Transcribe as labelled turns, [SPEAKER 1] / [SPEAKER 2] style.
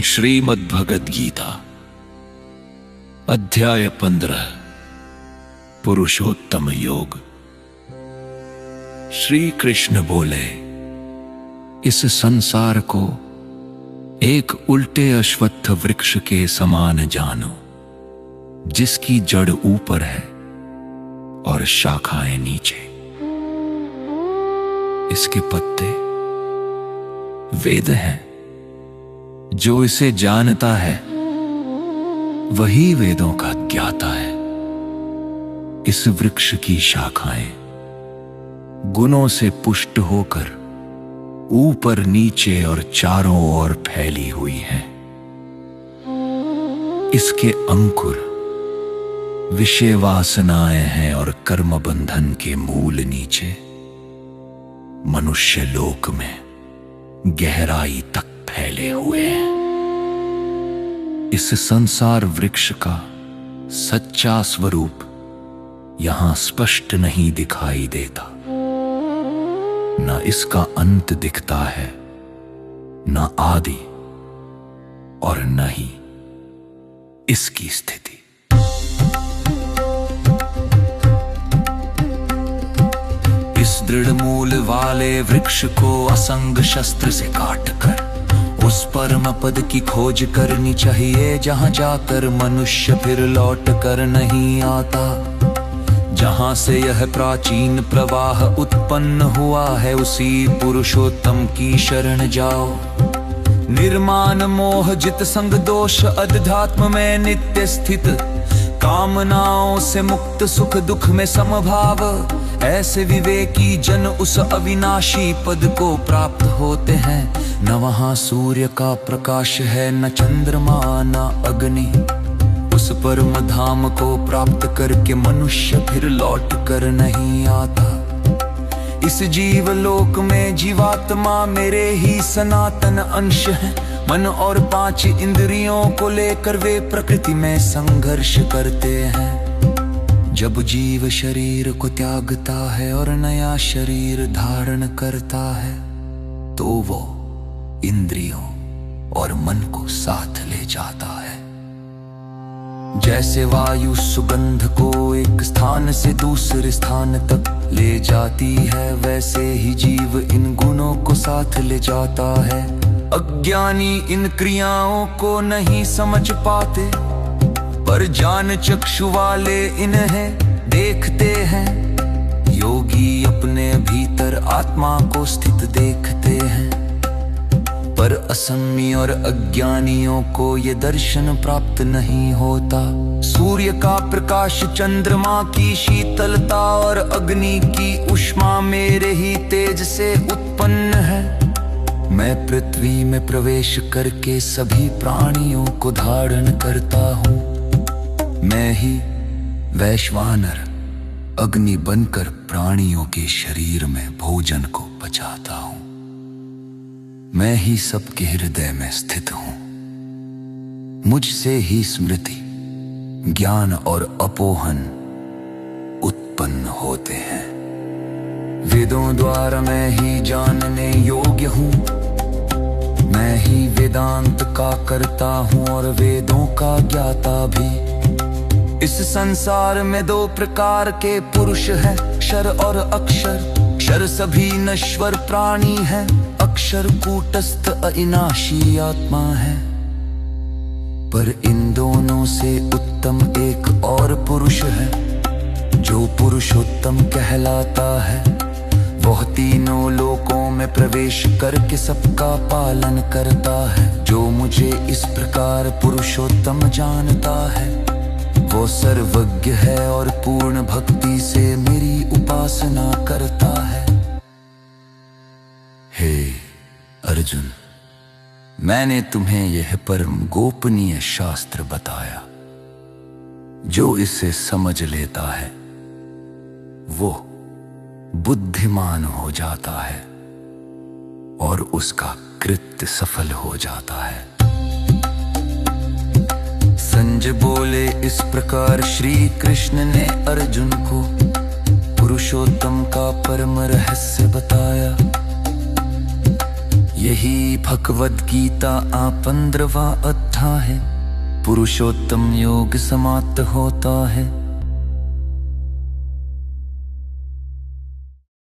[SPEAKER 1] श्रीमद्भगवद गीता अध्याय 15 पुरुषोत्तम योग। श्री कृष्ण बोले, इस संसार को एक उल्टे अश्वत्थ वृक्ष के समान जानो, जिसकी जड़ ऊपर है और शाखाएं नीचे। इसके पत्ते वेद हैं। जो इसे जानता है वही वेदों का ज्ञाता है। इस वृक्ष की शाखाएं गुणों से पुष्ट होकर ऊपर नीचे और चारों ओर फैली हुई हैं। इसके अंकुर विषय वासनाएं हैं और कर्म बंधन के मूल नीचे मनुष्य लोक में गहराई तक फैले हुए हैं। इस संसार वृक्ष का सच्चा स्वरूप यहां स्पष्ट नहीं दिखाई देता। न इसका अंत दिखता है, न आदि और न ही इसकी स्थिति। इस दृढ़ मूल वाले वृक्ष को असंग शस्त्र से काटकर उस परम पद की खोज करनी चाहिए, जहां जाकर मनुष्य फिर लौट कर नहीं आता। जहां से यह प्राचीन प्रवाह उत्पन्न हुआ है, उसी पुरुषोत्तम की शरण जाओ। निर्माण मोह जित संग दोष अध्यात्म में नित्य स्थित, कामनाओं से मुक्त सुख दुख में समभाव। ऐसे विवेकी जन उस अविनाशी पद को प्राप्त होते हैं। न वहां सूर्य का प्रकाश है, न चंद्रमा न अग्नि। उस परम धाम को प्राप्त करके मनुष्य फिर लौट कर नहीं आता। इस जीवलोक में जीवात्मा मेरे ही सनातन अंश है। मन और 5 इंद्रियों को लेकर वे प्रकृति में संघर्ष करते हैं। जब जीव शरीर को त्यागता है और नया शरीर धारण करता है, तो वो इंद्रियों और मन को साथ ले जाता है। जैसे वायु सुगंध को एक स्थान से दूसरे स्थान तक ले जाती है, वैसे ही जीव इन गुणों को साथ ले जाता है। अज्ञानी इन क्रियाओं को नहीं समझ पाते, पर ज्ञान चक्षु वाले इन्हें देखते हैं। योगी अपने भीतर आत्मा को स्थित देखते हैं, पर असम्मी और अज्ञानियों को ये दर्शन प्राप्त नहीं होता। सूर्य का प्रकाश, चंद्रमा की शीतलता और अग्नि की उष्मा मेरे ही तेज से उत्पन्न है। मैं पृथ्वी में प्रवेश करके सभी प्राणियों को धारण करता हूँ। मैं ही वैश्वानर अग्नि बनकर प्राणियों के शरीर में भोजन को पचाता हूँ। मैं ही सबके हृदय में स्थित हूँ। मुझसे ही स्मृति, ज्ञान और अपोहन उत्पन्न होते हैं। वेदों द्वारा मैं ही जानने योग्य हूँ। मैं ही वेदांत का कर्ता हूँ और वेदों का ज्ञाता भी। इस संसार में 2 प्रकार के पुरुष हैं, क्षर और अक्षर। क्षर सभी नश्वर प्राणी हैं, अक्षर कूटस्थ अविनाशी आत्मा है। पर इन दोनों से उत्तम एक और पुरुष है, जो पुरुषोत्तम कहलाता है। वह तीनों लोकों में प्रवेश करके सबका पालन करता है। जो मुझे इस प्रकार पुरुषोत्तम जानता है, वो सर्वज्ञ है और पूर्ण भक्ति से मेरी उपासना करता है। हे अर्जुन, मैंने तुम्हें यह परम गोपनीय शास्त्र बताया। जो इसे समझ लेता है वो बुद्धिमान हो जाता है और उसका कृत्य सफल हो जाता है। संजय बोले, इस प्रकार श्री कृष्ण ने अर्जुन को पुरुषोत्तम का परम रहस्य बताया। यही भगवद गीता 15वां अध्याय है। पुरुषोत्तम योग समाप्त होता है।